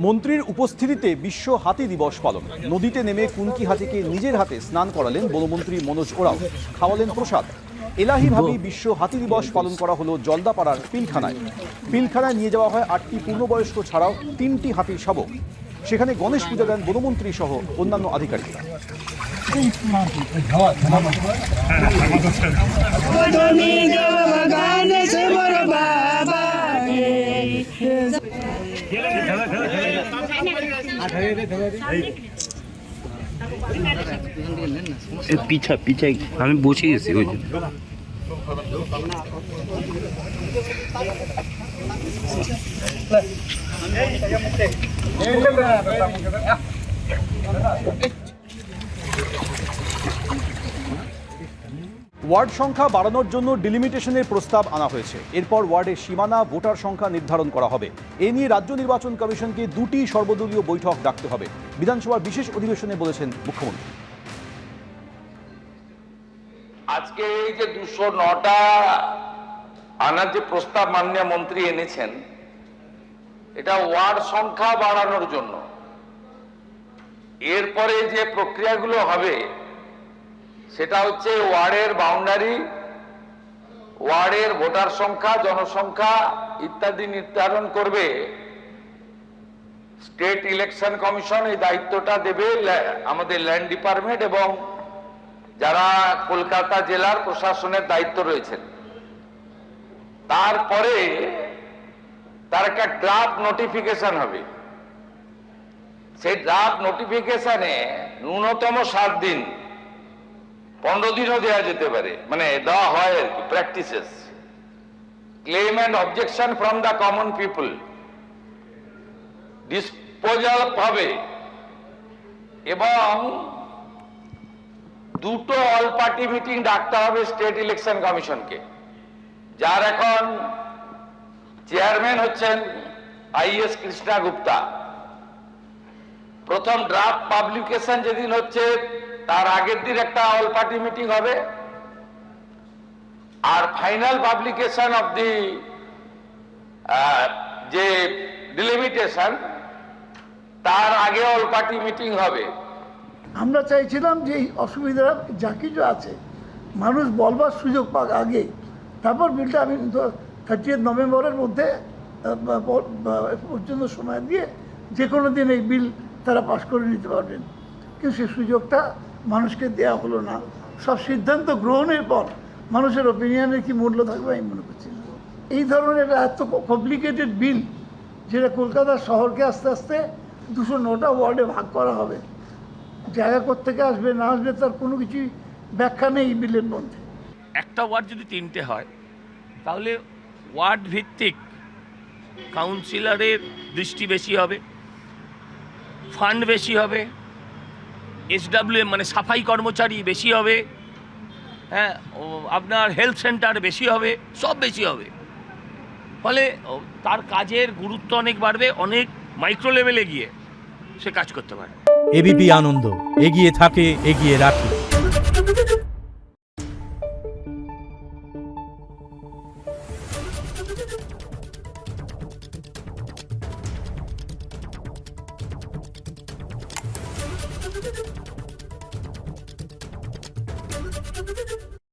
মন্ত্রীর উপস্থিতিতে বিশ্ব হাতি দিবস পালন। নদীতে নেমে কুনকি হাতিকে নিজের হাতে স্নান করালেন বনমন্ত্রী মনোজ ওরাও, খাওয়ালেন প্রসাদ। এলাহিভাবেই বিশ্ব হাতি দিবস পালন করা হলো জলদাপাড়ার পিলখানায়। পিলখানায় নিয়ে যাওয়া হয় 8টি পূর্ণবয়স্ক ছাড়াও 3টি হাতির শাবক। সেখানে গণেশ পূজা দেন বনমন্ত্রী সহ অন্যান্য আধিকারিকরা। পিছা পিছাই আমি বসে গেছি ওই জন্য। ওয়ার্ড সংখ্যা বাড়ানোর জন্য ডিলিমিটেশনের প্রস্তাব আনা হয়েছে। এরপর ওয়ার্ডের সীমানা, ভোটার সংখ্যা নির্ধারণ করা হবে। এ নিয়ে রাজ্য নির্বাচন কমিশনকে 2টি সর্বদলীয় বৈঠক ডাকতে হবে, বিধানসভার বিশেষ অধিবেশনে বলেছেন মুখ্যমন্ত্রী। আজকে এই যে 209টা আনার যে প্রস্তাব মাননীয় মন্ত্রী এনেছেন, এটা ওয়ার্ড সংখ্যা বাড়ানোর জন্য। এরপরে যে প্রক্রিয়াগুলো হবে সেটা হচ্ছে ওয়ার্ডের বাউন্ডারি, ওয়ার্ডের ভোটার সংখ্যা, জনসংখ্যা ইত্যাদি নির্ধারণ করবে স্টেট ইলেকশন কমিশন। এই দায়িত্বটা দেবে আমাদের ল্যান্ড ডিপার্টমেন্ট এবং যারা কলকাতা জেলার প্রশাসনের দায়িত্ব রয়েছেন। তারপরে তার একটা ড্রাফট নোটিফিকেশন হবে। সেই ড্রাফট নোটিফিকেশনে ন্যূনতম 7 দিন, 15 দিনও দেওয়া যেতে পারে, মানে দেওয়া হয় আর কি, practices, claim and objection from the common people, disposal হবে। এবং 2টো অল পার্টি মিটিং ডাকতে হবে স্টেট ইলেকশন কমিশনকে, যার এখন চেয়ারম্যান হচ্ছেন আইএস কৃষ্ণা গুপ্তা। প্রথম ড্রাফট পাবলিকেশন যেদিন হচ্ছে তার আগের দিন একটা অল পার্টি মিটিং হবে, আর ফাইনাল পাবলিকেশন অফ দি যে ডিলিমিটেশন তার আগে অল পার্টি মিটিং হবে। আমরা চাইছিলাম যে এই অসুবিধা যা কিছু আছে মানুষ বলবার সুযোগ পাক আগে, তারপর বিলটা আমি 30 নভেম্বরের মধ্যে পর্যন্ত সময় দিয়ে যে কোনো দিন এই বিল তারা পাশ করে নিতে পারবেন। কিন্তু সেই সুযোগটা মানুষকে দেওয়া হলো না। সব সিদ্ধান্ত গ্রহণের পর মানুষের ওপিনিয়নের কি মূল্য থাকবে আমি মনে করছি না। এই ধরনের এত কমপ্লিকেটেড বিল, যেটা কলকাতা শহরকে আস্তে আস্তে 209টা ওয়ার্ডে ভাগ করা হবে, জায়গা কোত্থেকে আসবে না আসবে তার কোনো কিছুই ব্যাখ্যা নেই এই বিলের মধ্যে। একটা ওয়ার্ড যদি 3টে হয় তাহলে ওয়ার্ড ভিত্তিক কাউন্সিলরের দৃষ্টি বেশি হবে, ফান্ড বেশি হবে, SWM মানে সাফাই কর্মচারী বেশি হবে, হ্যাঁ, আপনার হেলথ সেন্টার বেশি হবে, সব বেশি হবে। ফলে তার কাজের গুরুত্ব অনেক বাড়বে, অনেক মাইক্রো লেভেলে গিয়ে সে কাজ করতে পারে। এবিপি আনন্দ, এগিয়ে থাকে, এগিয়ে রাখে।